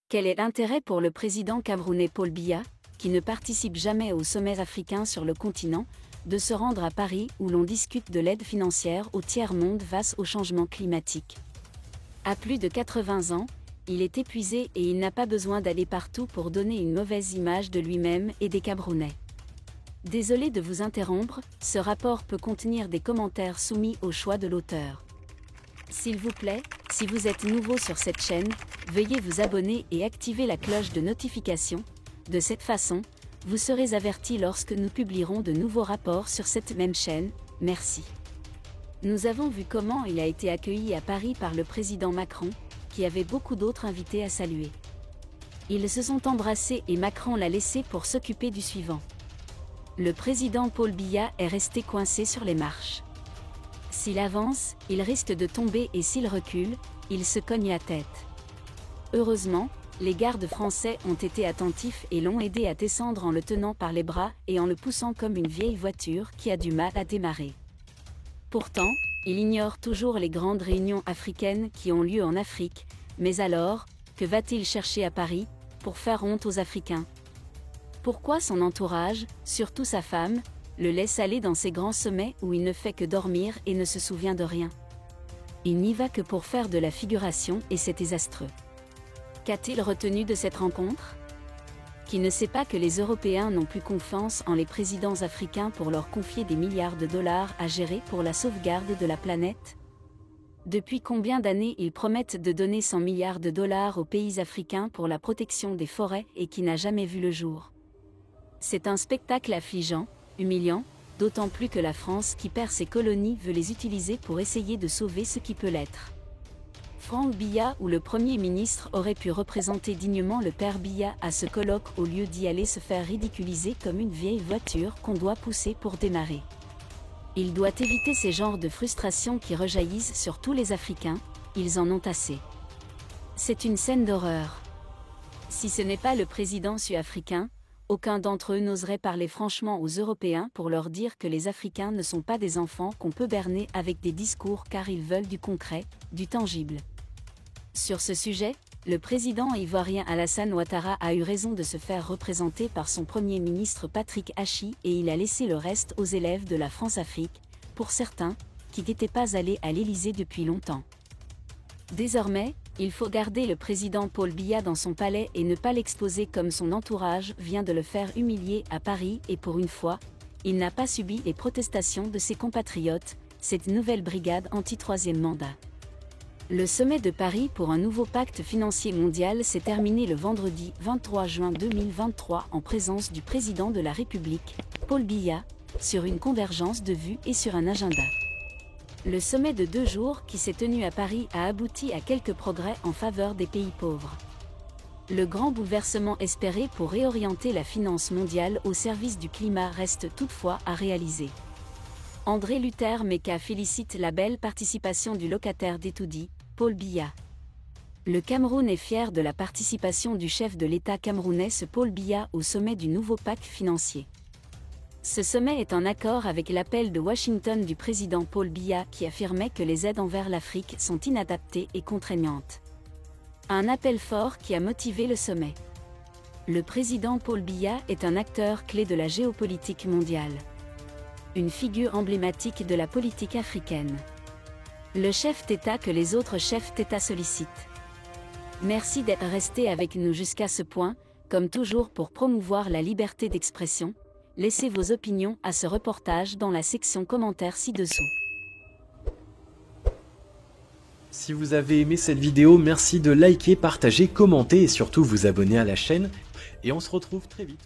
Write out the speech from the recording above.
Quel est l'intérêt pour le président camerounais Paul Biya, qui ne participe jamais aux sommets africains sur le continent, de se rendre à Paris où l'on discute de l'aide financière au tiers-monde face au changement climatique? À plus de 80 ans, il est épuisé et il n'a pas besoin d'aller partout pour donner une mauvaise image de lui-même et des Camerounais. Désolé de vous interrompre, ce rapport peut contenir des commentaires soumis au choix de l'auteur. S'il vous plaît, si vous êtes nouveau sur cette chaîne, veuillez vous abonner et activer la cloche de notification. De cette façon, vous serez averti lorsque nous publierons de nouveaux rapports sur cette même chaîne. Merci. Nous avons vu comment il a été accueilli à Paris par le président Macron, qui avait beaucoup d'autres invités à saluer. Ils se sont embrassés et Macron l'a laissé pour s'occuper du suivant. Le président Paul Biya est resté coincé sur les marches. S'il avance, il risque de tomber et s'il recule, il se cogne la tête. Heureusement, les gardes français ont été attentifs et l'ont aidé à descendre en le tenant par les bras et en le poussant comme une vieille voiture qui a du mal à démarrer. Pourtant, il ignore toujours les grandes réunions africaines qui ont lieu en Afrique, mais alors, que va-t-il chercher à Paris, pour faire honte aux Africains? Pourquoi son entourage, surtout sa femme, le laisse aller dans ces grands sommets où il ne fait que dormir et ne se souvient de rien? Il n'y va que pour faire de la figuration et c'est désastreux. Qu'a-t-il retenu de cette rencontre? Qui ne sait pas que les Européens n'ont plus confiance en les présidents africains pour leur confier des milliards de dollars à gérer pour la sauvegarde de la planète? Depuis combien d'années ils promettent de donner 100 milliards de dollars aux pays africains pour la protection des forêts et qui n'a jamais vu le jour? C'est un spectacle affligeant, humiliant, d'autant plus que la France qui perd ses colonies veut les utiliser pour essayer de sauver ce qui peut l'être. Franck Biya ou le Premier ministre aurait pu représenter dignement le père Biya à ce colloque au lieu d'y aller se faire ridiculiser comme une vieille voiture qu'on doit pousser pour démarrer. Il doit éviter ces genres de frustrations qui rejaillissent sur tous les Africains, ils en ont assez. C'est une scène d'horreur. Si ce n'est pas le président sud-africain, aucun d'entre eux n'oserait parler franchement aux Européens pour leur dire que les Africains ne sont pas des enfants qu'on peut berner avec des discours car ils veulent du concret, du tangible. Sur ce sujet, le président ivoirien Alassane Ouattara a eu raison de se faire représenter par son Premier ministre Patrick Hachi et il a laissé le reste aux élèves de la France-Afrique, pour certains, qui n'étaient pas allés à l'Élysée depuis longtemps. Désormais, il faut garder le président Paul Biya dans son palais et ne pas l'exposer comme son entourage vient de le faire humilier à Paris et pour une fois, il n'a pas subi les protestations de ses compatriotes, cette nouvelle brigade anti-troisième mandat. Le sommet de Paris pour un nouveau pacte financier mondial s'est terminé le vendredi 23 juin 2023 en présence du président de la République, Paul Biya, sur une convergence de vues et sur un agenda. Le sommet de 2 jours qui s'est tenu à Paris a abouti à quelques progrès en faveur des pays pauvres. Le grand bouleversement espéré pour réorienter la finance mondiale au service du climat reste toutefois à réaliser. André Luther Meka félicite la belle participation du locataire d'Etoudi, Paul Biya. Le Cameroun est fier de la participation du chef de l'État camerounais Paul Biya au sommet du nouveau pacte financier. Ce sommet est en accord avec l'appel de Washington du président Paul Biya qui affirmait que les aides envers l'Afrique sont inadaptées et contraignantes. Un appel fort qui a motivé le sommet. Le président Paul Biya est un acteur clé de la géopolitique mondiale. Une figure emblématique de la politique africaine. Le chef d'État que les autres chefs d'État sollicitent. Merci d'être resté avec nous jusqu'à ce point, comme toujours pour promouvoir la liberté d'expression. Laissez vos opinions à ce reportage dans la section commentaires ci-dessous. Si vous avez aimé cette vidéo, merci de liker, partager, commenter et surtout vous abonner à la chaîne. Et on se retrouve très vite.